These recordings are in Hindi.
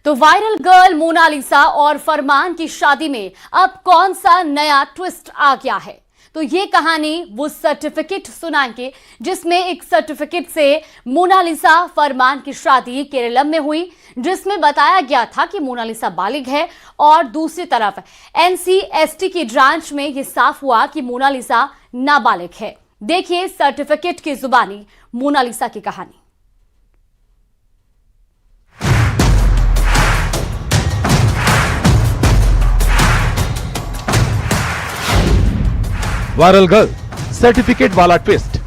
तो वायरल गर्ल मोनालिसा और फरमान की शादी में अब कौन सा नया ट्विस्ट आ गया है? तो ये कहानी वो सर्टिफिकेट सुनाएंगे जिसमें एक सर्टिफिकेट से मोनालिसा फरमान की शादी केरलम में हुई, जिसमें बताया गया था कि मोनालिसा बालिग है, और दूसरी तरफ NCST की जांच में यह साफ हुआ कि मोनालिसा नाबालिग है। देखिए सर्टिफिकेट की जुबानी मोनालिसा की कहानी। वायरल गर्ल सर्टिफिकेट वाला ट्विस्ट।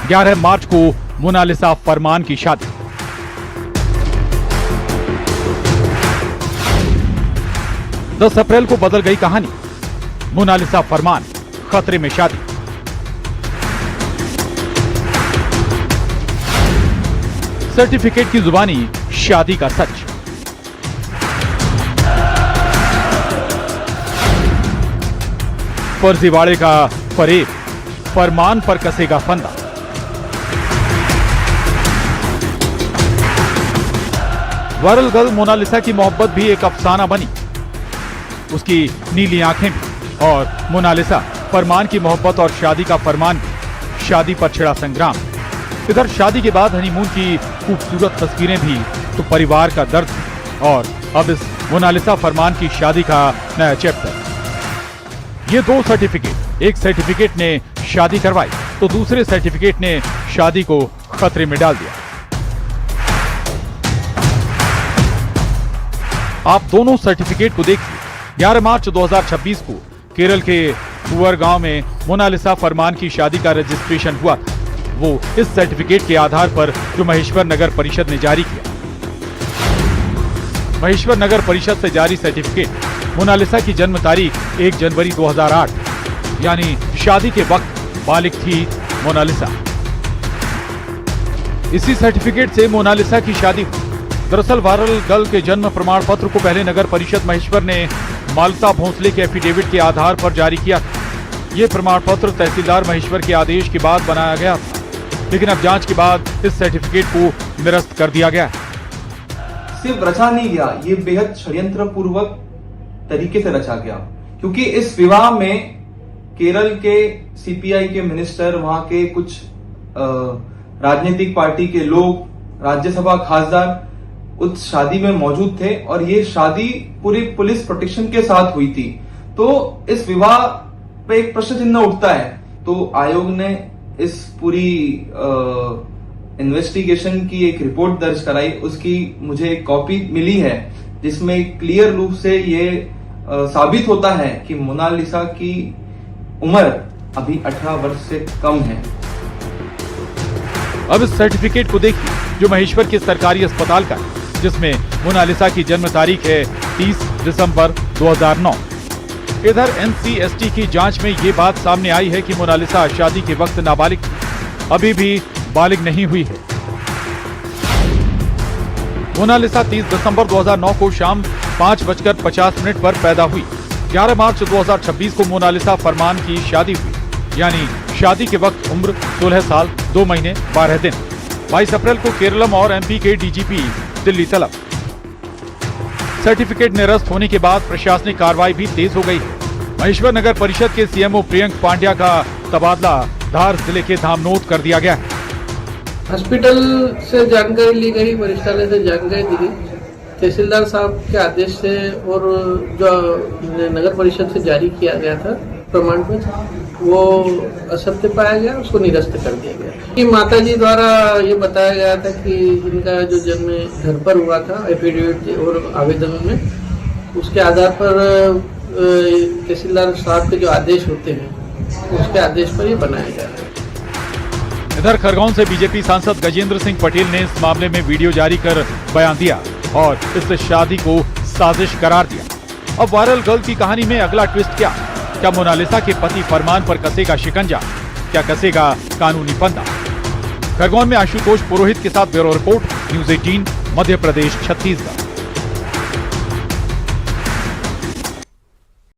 ग्यारह मार्च को मोनालिसा फरमान की शादी। दस अप्रैल को बदल गई कहानी। मोनालिसा फरमान खतरे में शादी। सर्टिफिकेट की जुबानी शादी का सच। फर्जीवाड़े का फरेब, फरमान पर कसेगा फंदा। वायरल गर्ल मोनालिसा की मोहब्बत भी एक अफसाना बनी। उसकी नीली आंखें भी, और मोनालिसा फरमान की मोहब्बत और शादी का फरमान भी। शादी पर छिड़ा संग्राम। इधर शादी के बाद हनीमून की खूबसूरत तस्वीरें भी, तो परिवार का दर्द भी। और अब इस मोनालिसा फरमान की शादी का नया चैप्टर। ये दो सर्टिफिकेट, एक सर्टिफिकेट ने शादी करवाई तो दूसरे सर्टिफिकेट ने शादी को खतरे में डाल दिया। आप दोनों सर्टिफिकेट को देखिए। 11 मार्च 2026 को केरल के पुअर गांव में मोनालिसा फरमान की शादी का रजिस्ट्रेशन हुआ था। वो इस सर्टिफिकेट के आधार पर जो महेश्वर नगर परिषद ने जारी किया। महेश्वर नगर परिषद से जारी सर्टिफिकेट मोनालिसा की जन्म तारीख 1 जनवरी 2008, यानी शादी के वक्त बालिग थी मोनालिसा। इसी सर्टिफिकेट से मोनालिसा की शादी हुई। दरअसल वायरल गर्ल के जन्म प्रमाण पत्र को पहले नगर परिषद महेश्वर ने मालता भोंसले के एफिडेविट के आधार पर जारी किया था। ये प्रमाण पत्र तहसीलदार महेश्वर के आदेश के बाद बनाया गया था, लेकिन अब जांच के बाद इस सर्टिफिकेट को निरस्त कर दिया गया है। सिर्फ रचा नहीं गया, ये बेहद षड्यंत्र पूर्वक तरीके से रचा गया, क्योंकि इस विवाह में केरल के CPI के मिनिस्टर, वहां के कुछ राजनीतिक पार्टी के लोग, राज्यसभा खासदार उस शादी में मौजूद थे, और ये शादी पूरी पुलिस प्रोटेक्शन के साथ हुई थी। तो इस विवाह पे एक प्रश्न चिन्ह उठता है। तो आयोग ने इस पूरी इन्वेस्टिगेशन की एक रिपोर्ट दर्ज कराई। उसकी मुझे एक कॉपी मिली है, जिसमें क्लियर रूप से ये साबित होता है कि मोनालिसा की उम्र अभी 18 वर्ष से कम है। अब इस सर्टिफिकेट को देखिए जो महेश्वर के सरकारी अस्पताल का है, जिसमें मोनालिसा की जन्म तारीख है 30 दिसंबर 2009। इधर NCST की जांच में ये बात सामने आई है कि मोनालिसा शादी के वक्त नाबालिग थी, अभी भी बालिग नहीं हुई है। मोनालिसा 30 दिसंबर 2009 को शाम 5:50 पर पैदा हुई। 11 मार्च 2026 को मोनालिसा फरमान की शादी हुई, यानी शादी के वक्त उम्र 16 साल 2 महीने 12 दिन। 22 अप्रैल को केरलम और MP के DGP दिल्ली तलब। सर्टिफिकेट निरस्त होने के बाद प्रशासनिक कार्रवाई भी तेज हो गई है। महेश्वर नगर परिषद के CMO प्रियंक पांड्या का तबादला धार जिले के धामनोद कर दिया गया है। हॉस्पिटल से जानकारी ली गई, वरिष्ठालय से जानकारी दी गई, तहसीलदार साहब के आदेश से और जो नगर परिषद से जारी किया गया था प्रमाण पत्र, वो असत्य पाया गया, उसको निरस्त कर दिया गया। कि माताजी द्वारा ये बताया गया था कि इनका जो जन्म घर पर हुआ था एफिडेविट और आवेदन में, उसके आधार पर तहसीलदार साहब के जो आदेश होते हैं उसके आदेश पर ये बनाया गया है। इधर खरगोन से बीजेपी सांसद गजेंद्र सिंह पटेल ने इस मामले में वीडियो जारी कर बयान दिया और इस शादी को साजिश करार दिया। अब वायरल गर्ल की कहानी में अगला ट्विस्ट क्या मोनालिसा के पति फरमान पर कसेगा शिकंजा? क्या कसेगा कानूनी फंदा? खरगोन में आशुतोष पुरोहित के साथ bureau report, news 18 Madhya Pradesh Chhattisgarh.